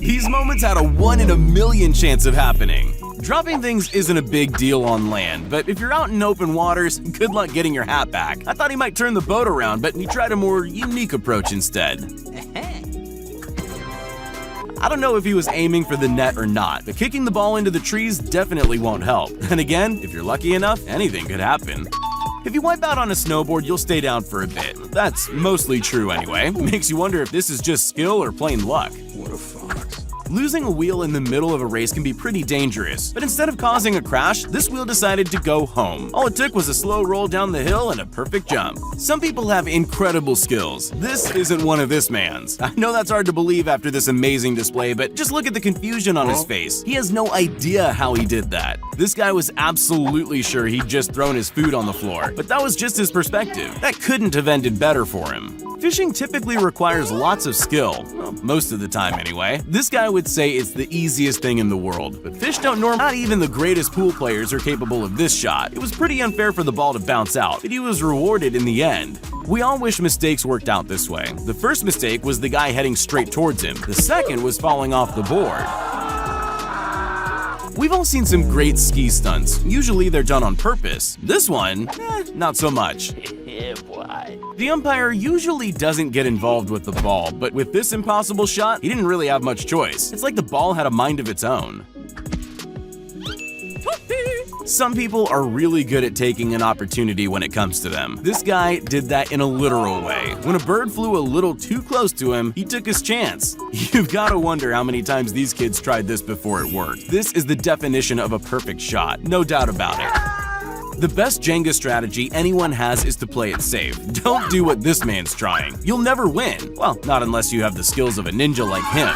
These moments had a 1 in a million chance of happening. Dropping things isn't a big deal on land, but if you're out in open waters, good luck getting your hat back. I thought he might turn the boat around, but he tried a more unique approach instead. I don't know if he was aiming for the net or not, but kicking the ball into the trees definitely won't help. And again, if you're lucky enough, anything could happen. If you wipe out on a snowboard, you'll stay down for a bit. That's mostly true anyway. Makes you wonder if this is just skill or plain luck. What a fox. Losing a wheel in the middle of a race can be pretty dangerous, but instead of causing a crash, this wheel decided to go home. All it took was a slow roll down the hill and a perfect jump. Some people have incredible skills. This isn't one of this man's. I know that's hard to believe after this amazing display, but just look at the confusion on his face. He has no idea how he did that. This guy was absolutely sure he'd just thrown his food on the floor, but that was just his perspective. That couldn't have ended better for him. Fishing typically requires lots of skill, well, most of the time anyway. This guy would say it's the easiest thing in the world, but fish don't normally. Not even the greatest pool players are capable of this shot. It was pretty unfair for the ball to bounce out, but he was rewarded in the end. We all wish mistakes worked out this way. The first mistake was the guy heading straight towards him. The second was falling off the board. We've all seen some great ski stunts. Usually they're done on purpose. This one, not so much. The umpire usually doesn't get involved with the ball, but with this impossible shot, he didn't really have much choice. It's like the ball had a mind of its own. Some people are really good at taking an opportunity when it comes to them. This guy did that in a literal way. When a bird flew a little too close to him, he took his chance. You've got to wonder how many times these kids tried this before it worked. This is the definition of a perfect shot, no doubt about it. The best Jenga strategy anyone has is to play it safe. Don't do what this man's trying. You'll never win. Well, not unless you have the skills of a ninja like him.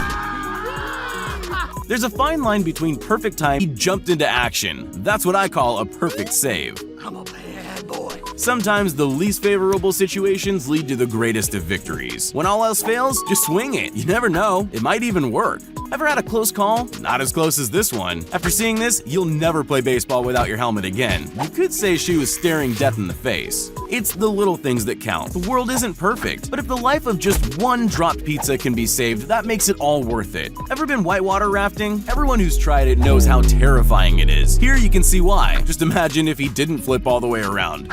There's a fine line between perfect time. He jumped into action. That's what I call a perfect save. I'm a bad boy. Sometimes the least favorable situations lead to the greatest of victories. When all else fails, just swing it. You never know, it might even work. Ever had a close call? Not as close as this one. After seeing this, you'll never play baseball without your helmet again. You could say she was staring death in the face. It's the little things that count. The world isn't perfect, but if the life of just one dropped pizza can be saved, that makes it all worth it. Ever been whitewater rafting? Everyone who's tried it knows how terrifying it is. Here you can see why. Just imagine if he didn't flip all the way around.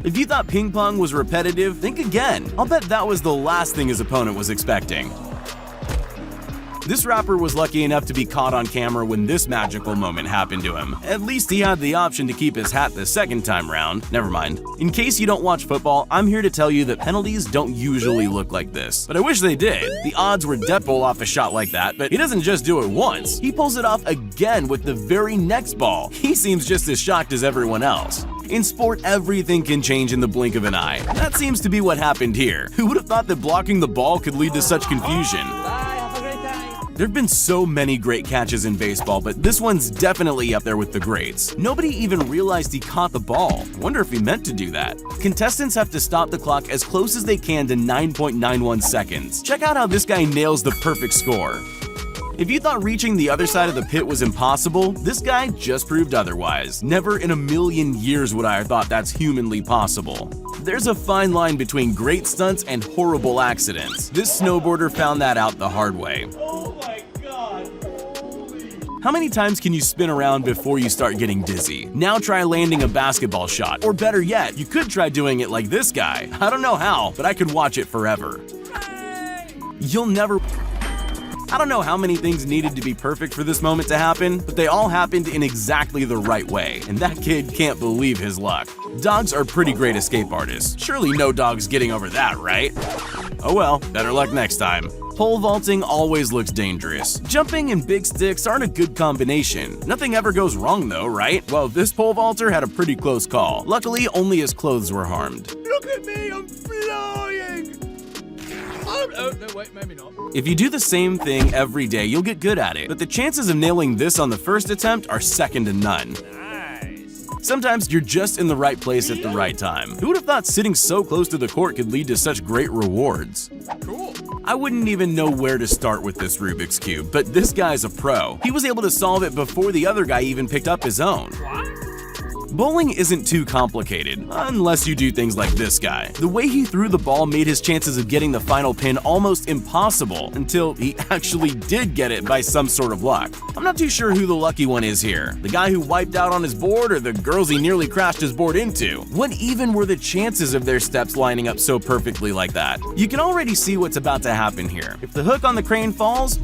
If you thought ping pong was repetitive, think again. I'll bet that was the last thing his opponent was expecting. This rapper was lucky enough to be caught on camera when this magical moment happened to him. At least he had the option to keep his hat the second time round. Never mind. In case you don't watch football, I'm here to tell you that penalties don't usually look like this. But I wish they did. The odds were dead pull off a shot like that, but he doesn't just do it once. He pulls it off again with the very next ball. He seems just as shocked as everyone else. In sport, everything can change in the blink of an eye. That seems to be what happened here. Who would have thought that blocking the ball could lead to such confusion? There have been so many great catches in baseball, but this one's definitely up there with the greats. Nobody even realized he caught the ball. Wonder if he meant to do that. Contestants have to stop the clock as close as they can to 9.91 seconds. Check out how this guy nails the perfect score. If you thought reaching the other side of the pit was impossible, this guy just proved otherwise. Never in a million years would I have thought that's humanly possible. There's a fine line between great stunts and horrible accidents. This snowboarder found that out the hard way. Oh my god! How many times can you spin around before you start getting dizzy? Now try landing a basketball shot, or better yet, you could try doing it like this guy. I don't know how, but I could watch it forever. You'll never... I don't know how many things needed to be perfect for this moment to happen, but they all happened in exactly the right way, and that kid can't believe his luck. Dogs are pretty great escape artists. Surely no dog's getting over that, right? Oh well, better luck next time. Pole vaulting always looks dangerous. Jumping and big sticks aren't a good combination. Nothing ever goes wrong though, right? Well, this pole vaulter had a pretty close call. Luckily, only his clothes were harmed. Look at me, I'm flying! Oh, no, wait, maybe not. If you do the same thing every day, you'll get good at it, but the chances of nailing this on the first attempt are second to none. Nice. Sometimes you're just in the right place at the right time. Who would have thought sitting so close to the court could lead to such great rewards? Cool. I wouldn't even know where to start with this Rubik's Cube, but this guy's a pro. He was able to solve it before the other guy even picked up his own. What? Bowling isn't too complicated, unless you do things like this guy. The way he threw the ball made his chances of getting the final pin almost impossible until he actually did get it by some sort of luck. I'm not too sure who the lucky one is here, the guy who wiped out on his board or the girls he nearly crashed his board into. What even were the chances of their steps lining up so perfectly like that? You can already see what's about to happen here. If the hook on the crane falls,